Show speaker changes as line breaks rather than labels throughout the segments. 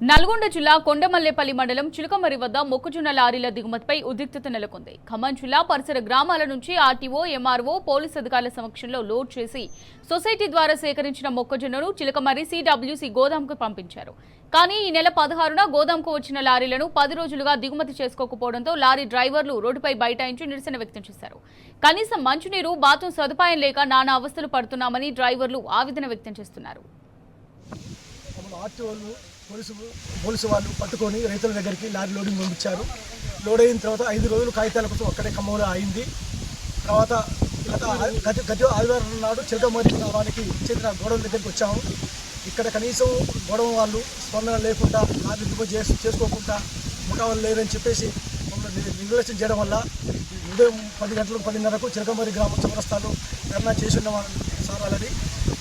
నల్గొండ జిల్లా కొండమల్లేపల్లి మండలం చిలకమరి వద్ద మొక్కజొన్న లారీల దిగుమతిపై ఉద్రిక్తత నెలకొంది. ఖమ్మం జిల్లా పరిసర గ్రామాల నుంచి ఆర్టీఓ, ఎంఆర్ఓ, పోలీసు అధికారుల సమక్షంలో లోడ్ చేసి సొసైటీ ద్వారా సేకరించిన మొక్కజొన్నను చిలకమరి సిడబ్ల్యూసి గోదాంకు పంపించారు. కానీ ఈ నెల 16న గోదాంకు వచ్చిన లారీలను 10 రోజులుగా దిగుమతి చేసుకోకపోవడంతో లారీ డ్రైవర్లు రోడ్డుపై బైఠాయించి నిరసన వ్యక్తం చేశారు. కనీసం మంచినీరు, బాత్రూం సదుపాయం లేక నానా అవస్థలు పడుతున్నామని డ్రైవర్లు ఆవేదన వ్యక్తం చేస్తున్నారు.
పోలీసు వాళ్ళు పట్టుకొని రైతుల దగ్గరికి లారీ లోడింగ్ పంపించారు. లోడ్ అయిన తర్వాత 5 రోజులు కాగితాల కోసం అక్కడే ఖమ్మంలో అయింది. తర్వాత గత ఆదివారం నాడు చిలకమరి గ్రామానికి చెందిన గొడవ దగ్గరికి వచ్చాము. ఇక్కడ కనీసం గొడవ వాళ్ళు స్పందన లేకుండా లారీ దిగుమతి చేసుకోకుండా ముఠాలు లేరని చెప్పేసి నిర్లక్ష్యం చేయడం వల్ల ఉదయం 10 గంటలకు 10:30కు చిలకమరి గ్రామం చౌరస్తాలో ధర్నా చేసి ఉన్న సార్ వాళ్ళని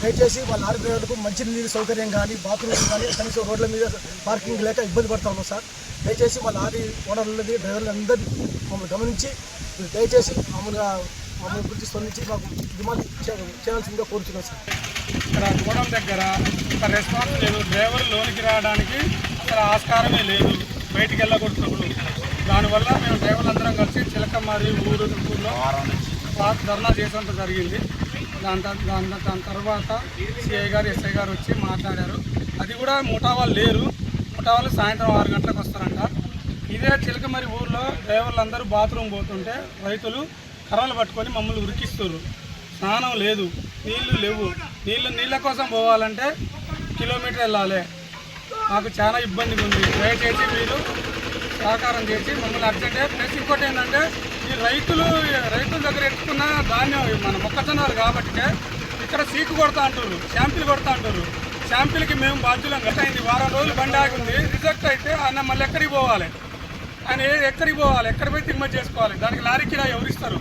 దయచేసి వాళ్ళ లారీ డ్రైవర్లకు మంచినీరు సౌకర్యం కానీ, బాత్రూమ్ కానీ, కనీసం రోడ్ల మీద పార్కింగ్ లేక ఇబ్బంది పడుతూ ఉన్నాం సార్. దయచేసి మా లారీ ఓనర్లది, డ్రైవర్లందరినీ మమ్మల్ని గమనించి దయచేసి మమ్మల్ని గురించి స్పందించి మాకు డిమాండ్ చేయాల్సిందిగా కోరుతున్నాం సార్.
ఇక్కడ గూడెం దగ్గర ఒక రెస్పాన్స్ లేదు. డ్రైవర్ లోనికి రావడానికి అసలు ఆస్కారమే లేదు, బయటికి వెళ్ళకూడదు. దానివల్ల మేము డ్రైవర్లందరం కలిసి చిలకమరి ఊళ్ళో ధర్నా చేసేంత జరిగింది. దాని తర్వాత సిఐ గారు, ఎస్ఐ గారు వచ్చి మాట్లాడారు. అది కూడా ముఠా వాళ్ళు లేరు. ముఠా వాళ్ళు సాయంత్రం 6 గంటలకు వస్తారంట. ఇదే చిలకమరి ఊర్లో డ్రైవర్లు అందరూ బాత్రూమ్ పోతుంటే రైతులు కర్రలు పట్టుకొని మమ్మల్ని ఉరికిస్తారు. స్నానం లేదు, నీళ్లు లేవు. నీళ్ళ కోసం పోవాలంటే కిలోమీటర్ వెళ్ళాలి. మాకు చాలా ఇబ్బందిగా ఉంది. దయచేసి మీరు సహకారం చేసి మమ్మల్ని అర్జెంటే. ప్లస్ ఇంకోటి ఏంటంటే, ఈ రైతుల దగ్గర ఎత్తుకున్న ధాన్యం మన మొక్కజొన్నలు కాబట్టి ఇక్కడ సీకు కొడతా అంటారు, శాంపిల్ కొడతా అంటారు. శాంపిల్కి మేము బాధ్యులం. అయింది వారం రోజులు బండి ఆగింది. రిజెక్ట్ అయితే ఆయన మళ్ళీ ఎక్కడికి పోవాలి? ఆయన ఎక్కడికి పోవాలి? ఎక్కడ పోయి దిగుమతి చేసుకోవాలి? దానికి లారీ కిరాయి ఎవరిస్తారు?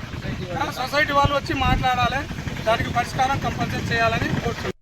సొసైటీ వాళ్ళు వచ్చి మాట్లాడాలి. దానికి పరిష్కారం కంపల్సరీ చేయాలని కోరుతున్నాం.